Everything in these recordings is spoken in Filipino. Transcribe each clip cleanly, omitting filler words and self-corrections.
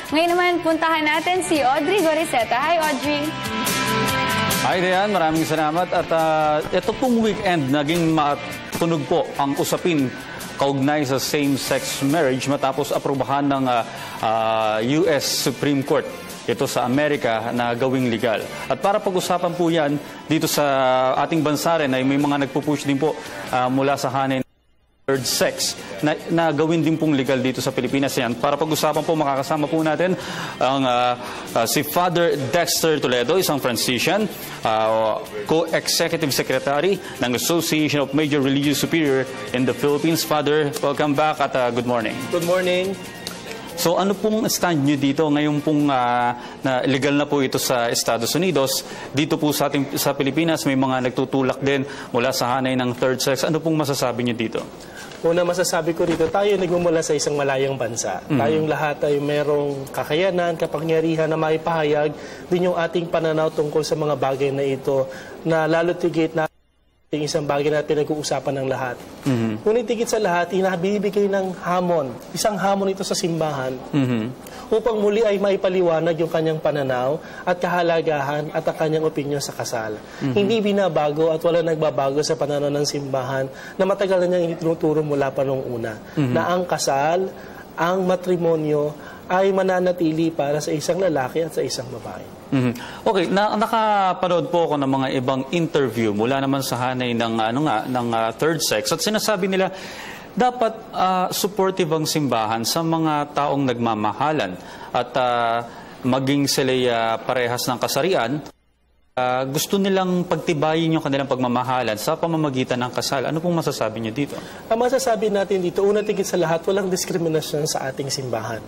Ngayon naman, puntahan natin si Audrey Goriseta. Hi, Audrey! Hi, Rian. Maraming salamat. At ito pong weekend, naging matunog po ang usapin kaugnay sa same-sex marriage matapos aprobahan ng US Supreme Court ito sa Amerika na gawing legal. At para pag-usapan po yan, dito sa ating bansa rin ay may mga nagpupush din po mula sa hanay third sex na gawin din pong legal dito sa Pilipinas. Yan. Para pag-usapan po, makakasama po natin ang si Father Dexter Toledo, isang Franciscan, co-executive secretary ng Association of Major Religious Superior in the Philippines. Father, welcome back at good morning. Good morning. So ano pong stand nyo dito? Ngayon pong na legal na po ito sa Estados Unidos. Dito po sa Pilipinas may mga nagtutulak din mula sa hanay ng third sex. Ano pong masasabi nyo dito? Una masasabi ko rito, tayo nagmumula sa isang malayang bansa. Tayong lahat ay merong kakayanan, kapangyarihan na maipahayag din yung ating pananaw tungkol sa mga bagay na ito na lalo tigit na isang bagay na pinag-uusapan ng lahat. Ngunit tigit sa lahat, binibigay ng hamon. Isang hamon ito sa simbahan upang muli ay maipaliwanag yung kanyang pananaw at kahalagahan at ang kanyang opinyon sa kasal. Hindi binabago at wala nagbabago sa pananaw ng simbahan na matagal na niyang itinuturo mula pa noong una. Na ang kasal, ang matrimonyo ay mananatili para sa isang lalaki at sa isang babae. Okay, nakapanood po ako ng mga ibang interview mula naman sa hanay ng third sex at sinasabi nila dapat supportive ang simbahan sa mga taong nagmamahalan at maging sila parehas ng kasarian. Gusto nilang pagtibayin yung kanilang pagmamahalan sa pamamagitan ng kasal. Ano pong masasabi niyo dito? Ang masasabi natin dito, una tigit sa lahat, walang diskriminasyon sa ating simbahan.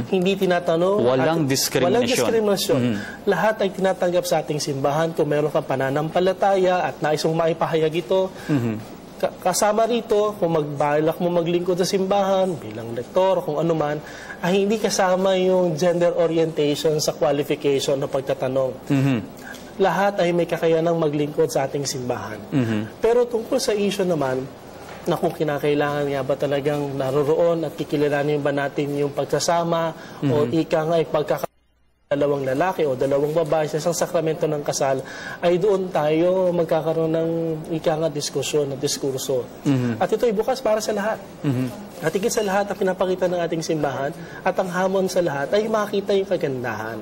Hindi tinatanong... Walang diskriminasyon. Walang diskriminasyon. Lahat ay tinatanggap sa ating simbahan. Kung meron kang pananampalataya at nais mong maipahayag ito, kasama rito, kung magbalak mo maglingkod sa simbahan, bilang lektor, kung ano man, ay hindi kasama yung gender orientation sa qualification na pagtatanong. Lahat ay may kakayanang maglingkod sa ating simbahan. Pero tungkol sa issue naman, na kung kinakailangan nga ba talagang naroroon at kikilalanin ba natin yung pagsasama o ika nga ay dalawang lalaki o dalawang babae sa isang sakramento ng kasal, ay doon tayo magkakaroon ng ika nga diskusyon, ng diskurso. At ito ay bukas para sa lahat. At higit sa lahat, ang pinapakita ng ating simbahan at ang hamon sa lahat ay makita yung kagandahan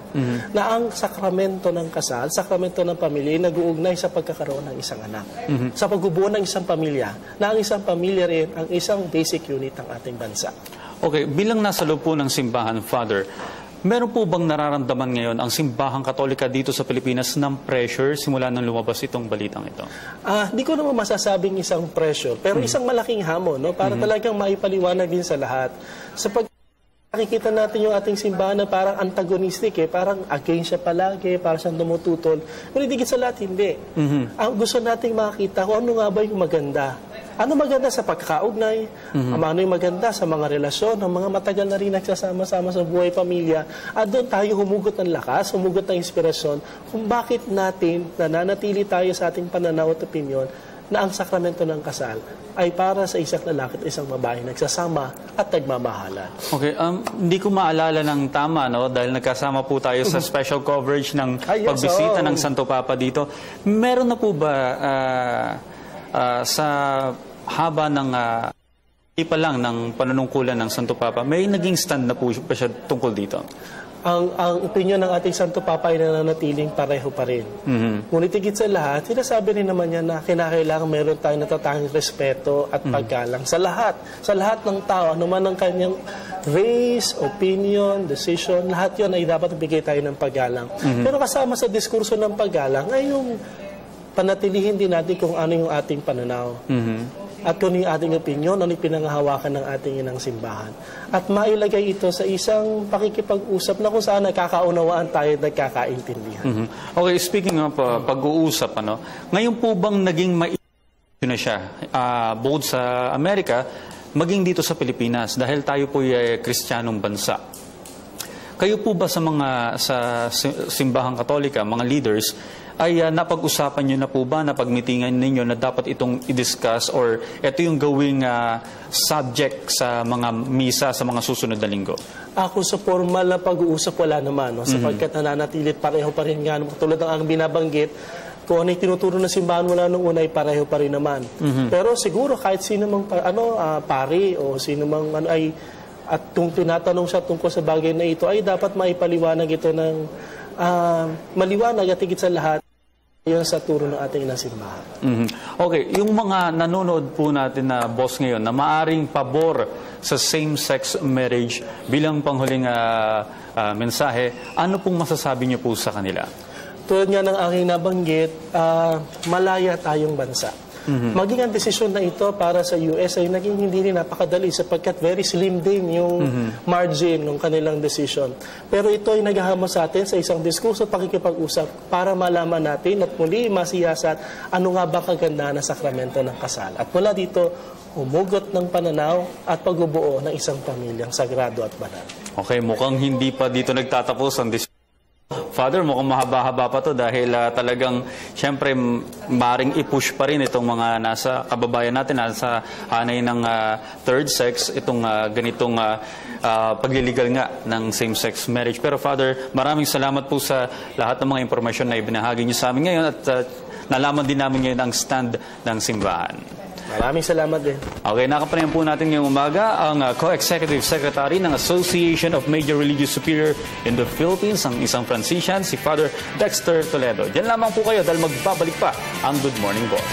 na ang sakramento ng kasal, sakramento ng pamilya ay nag-uugnay sa pagkakaroon ng isang anak. Sa pagbubuo ng isang pamilya, na ang isang pamilya rin ang isang basic unit ng ating bansa. Okay, bilang nasa loob po ng simbahan, Father, meron po bang nararamdaman ngayon ang simbahang Katolika dito sa Pilipinas ng pressure simula nang lumabas itong balitang ito? Di ko naman masasabing isang pressure, pero isang malaking hamon, no? Para talagang maipaliwanag din sa lahat. Nakikita natin yung ating simbahan na parang antagonistic, parang against siya palagi, parang siyang dumututol. Ngunit higit sa lahat, hindi. Ang gusto nating makita kung ano nga ba yung maganda. Ano maganda sa pagkakaugnay? Ano yung maganda sa mga relasyon, ng mga matagal na rin nagsasama-sama sa buhay pamilya. At doon tayo humugot ng lakas, humugot ng inspirasyon kung bakit natin nananatili tayo sa ating pananaw at opinyon na ang sakramento ng kasal ay para sa isang lalaki at isang babae nagsasama at nagmamahalan. Okay, hindi ko maalala ng tama, no? Dahil nagkasama po tayo sa special coverage ng pagbisita ng Santo Papa dito. Meron na po ba sa haba ng pa lang ng panunungkulan ng Santo Papa, may naging stand na po ba siya tungkol dito? Ang opinyon ng ating Santo Papa ay nananatiling pareho pa rin. Ngunit higit sa lahat, sinasabi rin naman niya na kinakailangan meron tayong natatanging respeto at paggalang sa lahat ng tao, anuman ang kanyang race, opinion, decision, lahat yon ay dapat bigay tayo ng paggalang. Pero kasama sa diskurso ng paggalang ay yung panatilihin din natin kung ano yung ating pananaw. At kung yung ating opinyon, ano yung pinangahawakan ng ating inang simbahan. At mailagay ito sa isang pakikipag-usap na kung saan nagkakaunawaan tayo at nagkakaintindihan. Okay, speaking of pag-uusap, ngayon po bang naging na siya, both sa Amerika, maging dito sa Pilipinas, dahil tayo po ay Kristiyanong bansa. Kayo po ba sa mga sa simbahang Katolika, mga leaders, ay napag-usapan nyo na po ba, napagmitingan ninyo na dapat itong i-discuss or ito yung gawing subject sa mga misa sa mga susunod na linggo? Ako sa formal na pag-uusap, wala naman. No? Sapagkat nananatilit pareho pa rin nga. Tulad ng ang binabanggit, kung ano yung tinuturo ng simbahan mula nung una ay pareho pa rin naman. Pero siguro kahit sino mang pari o sino mang ay at kung tinatanong siya tungkol sa bagay na ito ay dapat maipaliwanag ito ng maliwanag at higit sa lahat yun sa turo ng ating inang simbahan. Okay, yung mga nanonood po natin na boss ngayon na maaring pabor sa same-sex marriage bilang panghuling mensahe, ano pong masasabi niyo po sa kanila? Tulad nga ng aking nabanggit, malaya tayong bansa. Maging ang desisyon na ito para sa US ay naging hindi rin napakadali sapagkat very slim din yung margin ng kanilang decision. Pero ito ay naghahama sa atin sa isang diskurso pakikipag-usap para malaman natin at muli masiyasat ano nga ba kagandahan ng sakramento ng kasal. At mula dito, humugot ng pananaw at pagbubuo ng isang pamilyang sagrado at banal. Okay, mukhang hindi pa dito nagtatapos ang diskusyon. Father, mukhang mahaba-haba pa to dahil talagang siyempre maring i-push pa rin itong mga nasa kababayan natin, nasa hanay ng third sex, itong ganitong pagliligal nga ng same-sex marriage. Pero Father, maraming salamat po sa lahat ng mga impormasyon na ibinahagi niyo sa amin ngayon at nalaman din namin ngayon ang stand ng simbahan. Maraming salamat din. Okay, nakapanayam po natin ngayong umaga ang Co-Executive Secretary ng Association of Major Religious Superior in the Philippines, ang isang Franciscan, si Father Dexter Toledo. Diyan lamang po kayo dahil magbabalik pa ang Good Morning Boss.